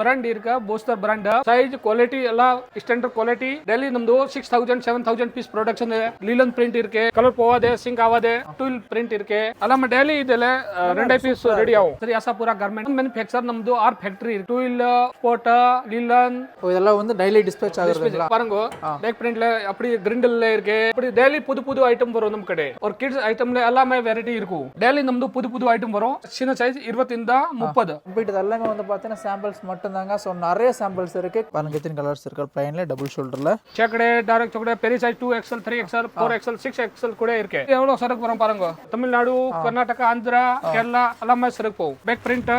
Brand ಇರ್ಕ ಬೋಸ್ಟರ್ brand size quality ಎಲ್ಲ standard quality daily ನಮ್ದು 6000 7000 ಪೀಸ್ ಪ್ರೊಡಕ್ಷನ್ ಇದೆ ಲೀಲನ್ ಪ್ರಿಂಟ್ ಇರ್ಕೆ ಕಲರ್ ಪೋವಾದೆ ಸಿಂಕ್ ಆವಾದೆ ಟೂಲ್ ಪ್ರಿಂಟ್ ಇರ್ಕೆ ಅಲ್ಲ ಡೈಲಿ ಇದೆಲ್ಲ 2 ಪೀಸ್ ರೆಡಿ ಆವು ಸರಿ ಆಶಾಪುರ ಗಾರ್ಮೆಂಟ್ ಮ್ಯಾನುಫ್ಯಾಕ್ಚರ್ ನಮ್ದು 6 ಫ್ಯಾಕ್ಟರಿ ಟೂಲ್ ஸ்போர்ட் லீலன் இதெல்லாம் வந்து டெய்லி டிஸ்பேச் ஆகுதுங்களா பாருங்க பேக் பிரிண்ட்ல அப்படி கிரிண்டல்ல இருக்கு அப்படி டெய்லி புது புது ஐட்டம் வரும் நம்ம கடை ஒரு கிட்ஸ் ஐட்டம்ல எல்லாமே வெரைட்டி இருக்கும் டெய்லி ನಮ್ದು புது புது ஐட்டம் வரும் சின்ன சைஸ் 20 ಇಂದ 30 ಕಂಪ್ಲೀಟ್ இதெல்லாம் வந்து பார்த்தீங்கன்னா சாம்பிள்ஸ் மட்டும் தாங்க சோ நிறைய சாம்பிள்ஸ் இருக்கு பாருங்க எத்தனை கலர்ஸ் இருக்கு பிளைன்ல டபுள் ஷோல்டர்ல ಚಕಡೆ ಡೈರೆಕ್ಟ್ ಚಕಡೆ ಪೆರಿ size 2XL 3XL 4XL 6XL ಕೂಡ ಇருக்கு எவ்வளவு சரக்கு வரும் பாருங்க தமிழ்நாடு கர்நாடகா ஆந்திரா கேரளா எல்லாமே சரக்கு போகும் பேக் பிரிண்ட்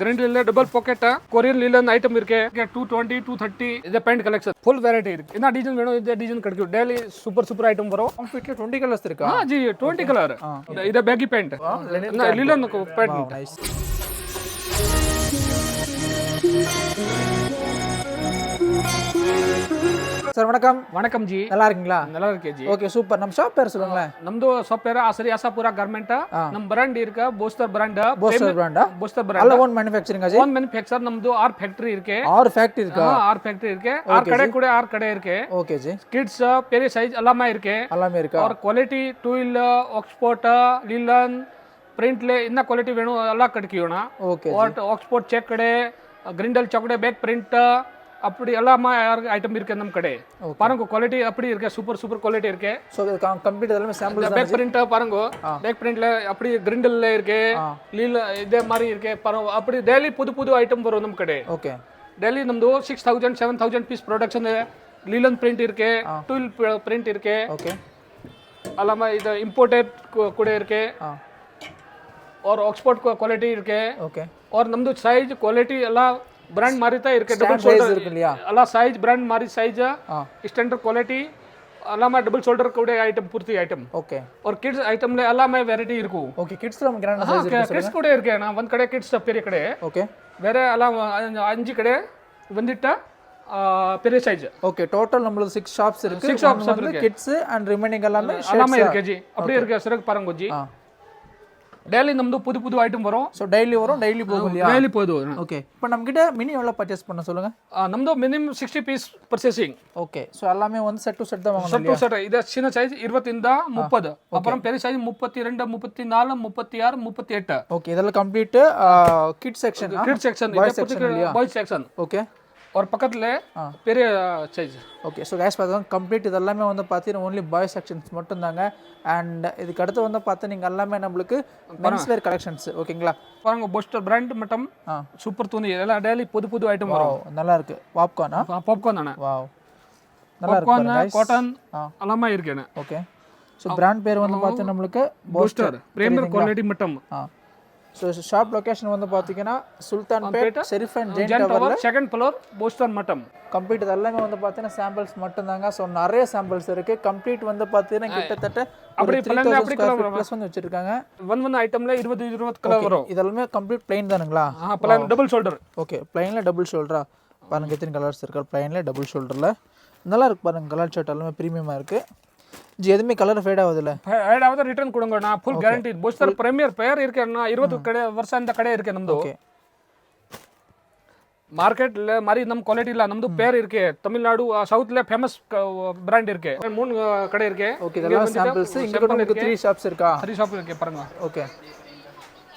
கிரிண்டல்ல double pocket Korean linen item இருக்கு 220 230 இது பேண்ட் கலெக்ஷன் ஃபுல் வெரைட்டி இருக்கு என்ன டிசைன் வேணும் இந்த டிசைன் கிடைக்கும் டெய்லி சூப்பர் சூப்பர் ஐட்டம் வரும் கம்ப்ளீட்ல 20 கலர்ஸ் இருக்கா ஜி 20 கலர் இது baggy pant linen pant nice sir வணக்கம் வணக்கம் ஜி நல்லா இருக்கீங்களா நல்லா இருக்கேன் ஜி ஓகே சூப்பர் நம்ம ஷாப் பேர் சொல்லுங்க ನಮ್ದು ಶಾಪ್ பேர் ಆಸರಿ ಆಶಾಪುರ ಗಾರ್ಮೆಂಟ್ ನಮ್ಮ ಬ್ರಾಂಡ್ ಇರ್ಕ ಬೋಸ್ಟರ್ ಬ್ರಾಂಡ್ ಬೋಸ್ಟರ್ ಬ್ರಾಂಡ್ ಅಲ್ಲ ಓನ್ ಮ್ಯಾನುಫ್ಯಾಕ್ಚರಿಂಗ್ ಅಜಿ ಓನ್ ಮ್ಯಾನುಫ್ಯಾಕ್ಚರ್ ನಮ್ದು 6 ಫ್ಯಾಕ್ಟರಿ ಇರ್ಕೆ 6 ಫ್ಯಾಕ್ಟರಿ இருக்கா 6 ಫ್ಯಾಕ್ಟರಿ ಇರ್ಕೆ 6 ಕಡೆ ಕೂಡ 6 ಕಡೆ ಇರ್ಕೆ ಓಕೆ ಜಿ ಕಿಡ್ಸ್ ಪೆರಿ ಸೈಜ್ ಎಲ್ಲಾமே ಇರ್ಕೆ எல்லாமே இருக்கா और क्वालिटी टूल ऑक्सफोर्ड लीलन प्रिंट ले इतना क्वालिटी वेणु ಎಲ್ಲ ಕಟ್ಕಿಯೋಣ ಓಕೆ और ऑक्सफोर्ड ಚೆಕ್ ಕಡೆ ಗ್ರಿಂಡಲ್ ಚಕಡೆ ಬ್ಯಾಕ್ ಪ್ರಿಂಟ್ அப்படி எல்லாமே ஐட்டம் இருக்கு நம்ம கடை பாருங்க குவாலிட்டி அப்படி இருக்கு சூப்பர் சூப்பர் குவாலிட்டி இருக்கு சோ கம்ப்ளீட் எல்லாமே சாம்பிள்ஸ் பேக் பிரிண்ட் பாருங்க பேக் பிரிண்ட்ல அப்படி கிரிண்டல்ல இருக்கு லீல இதே மாதிரி இருக்கு பாருங்க அப்படி டெய்லி புது புது ஐட்டம் வரும் நம்ம கடை ஓகே டெய்லி ನಮ್ದು 6000 7000 ಪೀಸ್ ಪ್ರೊಡಕ್ಷನ್ ಇದೆ ಲೀಲನ್ ಪ್ರಿಂಟ್ ಇರ್ಕೆ ಟೂಲ್ ಪ್ರಿಂಟ್ ಇರ್ಕೆ ಓಕೆ எல்லாமே இது ಇಂಪೋರ್ಟೆಡ್ ಕೂಡ ಇರ್ಕೆ और ऑक्सफोर्ड क्वालिटी ಇರ್ಕೆ ಓಕೆ और ನಮ್ದು ಸೈಜ್ ಕ್ವಾಲಿಟಿ ಎಲ್ಲ ಬ್ರಾಂಡ್ ಮಾರಿತಾ ಇರ್ಕೆ ಡಬಲ್ ಸೈಜ್ ಶೋಲ್ಡರ್ இருக்குல்லையா ಅಲ್ಲ ಸೈಜ್ ಬ್ರಾಂಡ್ ಮಾರಿ ಸೈಜ್ ಸ್ಟ್ಯಾಂಡರ್ಡ್ ಕ್ವಾಲಿಟಿ எல்லாமே டபுள் ஷோல்டர் கூட ஐட்டம் பூர்த்தி ஐட்டம் ஓகே और किड्स ஐட்டம்ல எல்லாமே வெரைட்டி இருக்கும் ஓகே கிட்ஸ்ல நம்ம கிராண்ட் சைஸ் இருக்கு கிட்ஸ் கூட இருக்கு நான் ಒಂದ್ ಕಡೆ ಕಿಡ್ಸ್ பெரிய ಕಡೆ ஓகே வேற ಎಲ್ಲ 5 ಕಡೆ ಬಂದಿಟ್ಟ பெரிய சைஸ் ஓகே டோட்டல் நம்மளுக்கு 6 ஷாப்ஸ் இருக்கு 6 ஷாப்ஸ் இருக்கு கிட்ஸ் அண்ட் ரிமைனிங் எல்லாமே இருக்கு ஜி அப்படியே இருக்கு சரக்கு பாருங்க ஜி டெய்லி ನಮ್ದು புது புது ஐட்டம் வரும் சோ டெய்லி வரும் டெய்லி போகும் இல்லையா டெய்லி போகுது ஓகே இப்போ நம்ம கிட்ட மினி எவ்வளவு பர்ச்சேஸ் பண்ண சொல்லுங்க ನಮ್ದು minimum 60 piece purchasing okay so எல்லாமே வந்து செட் டு செட் தான் வாங்கணும் செட் டு செட் இது சின்ன சைஸ் 20 ಇಂದ 30 அப்புறம் பெரிய சைஸ் 32 34 36 38 ஓகே இதெல்லாம் complete kids section kids section boys section okay और பக்கத்துல பெரிய சைஸ் ஓகே ஸோ கேஸ் பார்த்தா கம்ப்ளீட் இதெல்லாமே வந்து பார்த்தீங்கன்னா ஓன்லி பாய் செக்ஷன்ஸ் மட்டும் தாங்க அண்ட் இதுக்கு அடுத்து வந்து பார்த்தா நீங்கள் எல்லாமே நம்மளுக்கு மென்ஸ் வேர் கலெக்ஷன்ஸ் ஓகேங்களா பாருங்க போஸ்டர் பிராண்ட் மட்டும் சூப்பர் துணி இதெல்லாம் டெய்லி புது புது ஐட்டம் வரும் நல்லா இருக்கு பாப்கார்னா பாப்கார்ன் தானே வாவ் நல்லா இருக்கு காட்டன் எல்லாமே இருக்கு ஓகே ஸோ பிராண்ட் பேர் வந்து பார்த்தா நம்மளுக்கு போஸ்டர் பிரீமியர் குவாலிட்டி மட்டும் ஸோ ஷாப் லொகேஷன் வந்து பார்த்தீங்கன்னா சுல்தான்பேட் ஷெரீஃப் அண்ட் ஜெயின் டவர்ல செகண்ட் ஃப்ளோர் போஸ்டர் மட்டும் கம்ப்ளீட் இதெல்லாமே வந்து பார்த்தீங்கன்னா சாம்பிள்ஸ் மட்டும் தாங்க ஸோ நிறைய சாம்பிள்ஸ் இருக்கு கம்ப்ளீட் வந்து பார்த்தீங்கன்னா கிட்டத்தட்ட அப்படி ப்ளஸ் வந்து வச்சிருக்காங்க ஒன் ஐட்டம்ல 20 கலர் வரும் இதெல்லாமே கம்ப்ளீட் பிளைன் தானுங்களா பிளைன் டபுள் ஷோல்டர் ஓகே பிளைன்ல டபுள் ஷோல்டரா பாருங்க எத்தனை கலர்ஸ் இருக்கு பிளைன்ல டபுள் ஷோல்டர்ல நல்லா இருக்கு பாருங்க கலர் ஷர்ட் எல்லாமே பிரீமியமா இருக்கு ஜி எதுமே கலர் ஃபேட் ஆகுதுல ஃபேட் ஆகுது ரிட்டர்ன் கொடுங்க நான் ஃபுல் கேரண்டி போஸ்டர் பிரீமியர் பேர் இருக்கு 20 கடை ವರ್ಷ இந்த கடை இருக்கு ನಮ್ದು ಓಕೆ ಮಾರ್ಕೆಟ್ ಲ ಮಾರಿ ನಮ್ಮ ಕ್ವಾಲಿಟಿ ಇಲ್ಲ ನಮ್ದು பேர் இருக்கு தமிழ்நாடு சவுத் ல ஃபேமஸ் பிராண்ட் இருக்கு 3 கடை இருக்கு ஓகே இதெல்லாம் சாம்பிள்ஸ் இங்க கூட உங்களுக்கு 3 ஷாப்ஸ் இருக்கா 3 ஷாப் இருக்கு பாருங்க ஓಕೆ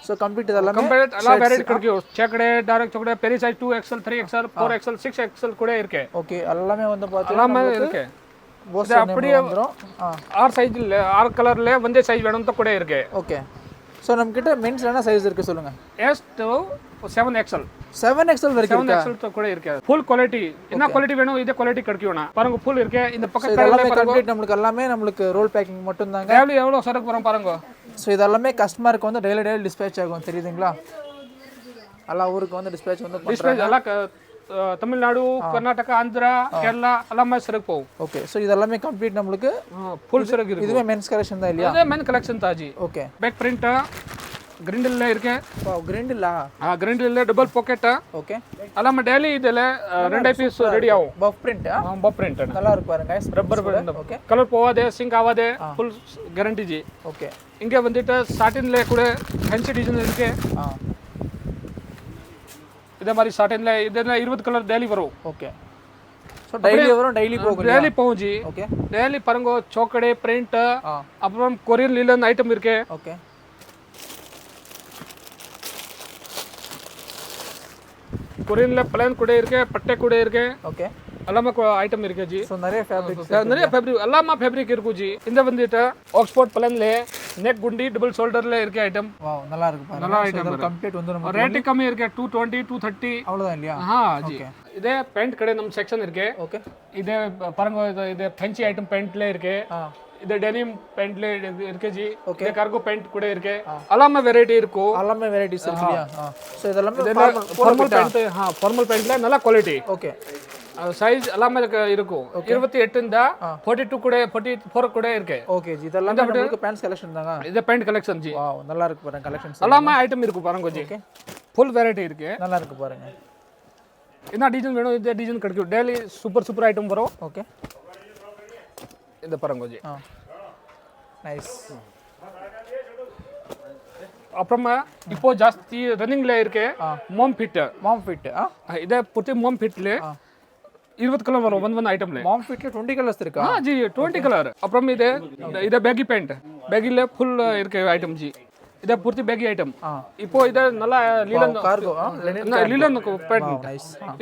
ஸோ கம்ப்ளீட் இதெல்லாம் கம்ப்ளீட் எல்லா வெரைட்டி கிடைக்கும் செக்கடே டைரக்ட் செக்கடே பெரிய size 2XL 3XL 4XL 6XL கூட இருக்கு ஓகே எல்லாமே வந்து பாத்தீங்கன்னா எல்லாமே இருக்கு போஸ் அப்படியே வந்துரும் ஆர் சைஸ் இல்ல ஆர் கலர்ல வந்தே சைஸ் வேணும் தான் கூட இருக்கு ஓகே சோ நம்ம கிட்ட மென்ஸ் என்ன சைஸ் இருக்கு சொல்லுங்க S to 7XL 7XL வரைக்கும் இருக்கா 7XL तो கூட இருக்கு ফুল குவாலிட்டி என்ன குவாலிட்டி வேணும் இதே குவாலிட்டி கிடைக்கும்னா பாருங்க ফুল இருக்கு இந்த பக்கத்துல எல்லாமே கம்ப்ளீட் நமக்கு எல்லாமே நமக்கு ரோல் பேக்கிங் மட்டும் தாங்க எவ்வளவு சரக்கு வரும் பாருங்க சோ இதெல்லாம் கஸ்டமருக்கு வந்து டெய்லி டிஸ்பேட்ச் ஆகும் தெரியுதுங்களா எல்லா ஊருக்கு வந்து டிஸ்பேட்ச் வந்து டிஸ்பேட்ச் எல்லாம் தமிழ்நாடு கர்நாடகா ஆந்திரா கேரளா எல்லாமே சரக்கு போகும் ஓகே சோ இதெல்லாம் கம்ப்ளீட் நமக்கு ফুল சரக்கு இருக்கு இதுவே மென்ஸ் கலெக்ஷன் தான் இல்லையா இது மென் கலெக்ஷன் தாஜி ஓகே பேக் பிரிண்ட் கிரிண்டல்ல இருக்கு கிரிண்டல்ல கிரிண்டல்ல டபுள் பாக்கெட் ஓகே எல்லாமே டெய்லி இதெಲ್ಲ 2 பீஸ் ரெடி ஆகும் பஃப் பிரிண்ட் பஃப் பிரிண்ட் நல்லா இருக்கு பாருங்க guys rubber print okay colour போவாதே சிங்க் ஆவாதே ஃபுல் கேரண்டி ஜி ஓகே இங்க வந்துட்டு சாட்டின்ல கூட ஃபேன்சி டிசைன் இருக்கு இதே மாதிரி சாட்டின்ல இதெல்லாம் 20 கலர் டெய்லி வரும். ஓகே. ஸோ டெய்லி வரும், டெய்லி போகும். டெய்லி போகும் ஜி. ஓகே. டெய்லி பாருங்க சோக்கடே பிரிண்ட் அப்புறம் கொரியன் லீலன் ஐட்டம் இருக்கு. ஓகே. கொரியன்ல பிளான் கூட இருக்கு, பட்டை கூட இருக்கு. ஓகே. எல்லாமே ஐட்டம் இருக்கு ஜி. ஸோ நிறைய ஃபேப்ரிக் எல்லாமே ஃபேப்ரிக் இருக்கும் ஜி. இந்த வந்துட்டு ஆக்ஸ்போர்ட் பிளான்ல நெக் குண்டி டபுள் ஷோல்டர்ல இருக்க ஐட்டம். வாவ் நல்லா இருக்கு. நல்லா ஐட்டம் கம்ப்ளீட் வந்து நம்ம ரேட் கம்மி இருக்கு 220 230 அவ்வளவுதான் இல்லையா? ஜி. இதே பேண்ட் கடை நம்ம செக்ஷன் இருக்கு. ஓகே. இதே பாருங்க இது ஃபேன்சி ஐட்டம் பேண்ட்ல இருக்கு. இது டெனிம் பேண்ட்ல இருக்கு ஜி. இதே கார்கோ பேண்ட் கூட இருக்கு. எல்லாமே வெரைட்டி இருக்கும். எல்லாமே வெரைட்டிஸ் இருக்கு இல்லையா? ஸோ இதெல்லாம் ஃபார்மல் பேண்ட். ஃபார்மல் பேண்ட்ல நல்ல குவாலிட்டி. ஓகே. சைஸ் எல்லாமே இருக்கும். 28 இருந்தா 42 கூட 44 கூட இருக்கு. Okay G. இதெல்லாம் நமக்கு பேண்ட் கலெக்ஷன் தாங்க. இது பேண்ட் கலெக்ஷன் ஜி. வாவ் நல்லா இருக்கு பாருங்க கலெக்ஷன்ஸ். எல்லாமே ஐட்டம் இருக்கு பாருங்க ஜி. ஓகே. ஃபுல் வெரைட்டி இருக்கு. நல்லா இருக்கு பாருங்க. என்ன டிசைன் வேணும் இந்த டிசைன் கிடைக்கும். டெய்லி சூப்பர் ஐட்டம் வரும். ஓகே. இந்த பாருங்க ஜி. நைஸ். அப்புறமா இப்போ ಜಾಸ್ತಿ ரன்னிங்ல இருக்கு மாம் ஃபிட். இதே பூர்த்தி மாம் ஃபிட்ல 20 கலர் வரும் ஒன் ஐட்டம்ல. மாம் ஃபிட்ல 20 கலர்ஸ் இருக்கா? ஜி 20 கலர். அப்புறம் இது பேகி பேண்ட். பேகில ஃபுல் இருக்கு ஐட்டம் ஜி. இது பூர்த்தி பேகி ஐட்டம். இப்போ இது நல்ல லீலன் கார்கோ லீலன் பேண்ட்.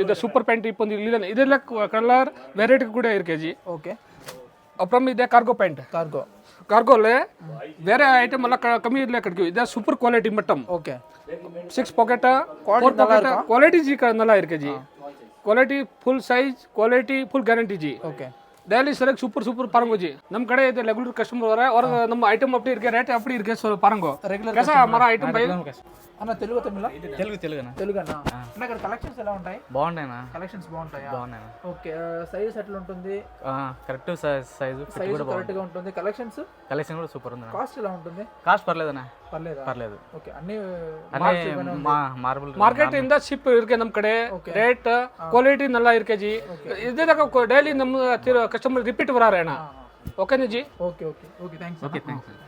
இது சூப்பர் பேண்ட். இப்போ லீலன் ಇದೆಲ್ಲ ಕಲರ್ ವೆರೈಟಿ ಕೂಡ ಇருக்கு ಜಿ. ಓಕೆ. அப்புறம் இதே கார்கோ பேண்ட். ಕಾರ್ಗೋಲೆ ಬೇರೆ ಐಟಮ್ ಎಲ್ಲ ಕಮ್ಮಿ ಇರ್ಲಿ ಕಡಿಕೆ. ಇದೆ ಸೂಪರ್ ಕ್ವಾಲಿಟಿ ಮಟ್ಟಂ. Okay. 6 pocket 4 pocket quality ji ನಲ್ಲ ಇருக்கு ji. Quality full size quality full guarantee ji. Okay. Daily சரக்கு சூப்பர் பாருங்க ஜி. நம்ம கடை இது ரெகுலர் கஸ்டமர் வர और நம்ம ஐட்டம் அப்படி இருக்கு ரேட் அப்படி இருக்கு सो பாருங்க. कैसा हमारा आइटम भाई? అన్న తెలుగు తమిళ? తెలుగునా? తెలుగన్నా. అన్న ఇక్కడ కలెక్షన్స్ ఎలా ఉంటాయి? బాగున్నాయనా? కలెక్షన్స్ బాగుంటాయా? బాగున్నాయనా. ఓకే. సైజ్ ఎట్లా ఉంటుంది? కరెక్ట్ సైజు కరెక్ట్ గా ఉంటుంది. కలెక్షన్స్ కూడా సూపర్ ఉంది. కాస్ట్ ఎలా ఉంటుంది? కాస్ట్ పర్లేదనా? పర్లేదు. ఓకే. అన్ని ಮಾರ್ಬಲ್ ಮಾರ್ಕೆಟ್ ಇಂದ ಶಿಪ್ ಇருக்கு ನಮ್ಮ ಕಡೆ. ರೇಟ್ ಕ್ವಾಲಿಟಿ ನಲ್ಲ ಇருக்கு ಜಿ. ಇದೇ ಡೈಲಿ ನಮ್ಮ ಕಸ್ಟಮರ್ ರಿಪೀಟ್ ಬರಾರೆ ಅಣ್ಣ. ಓಕೆನಾ ಜಿ? Okay thanks.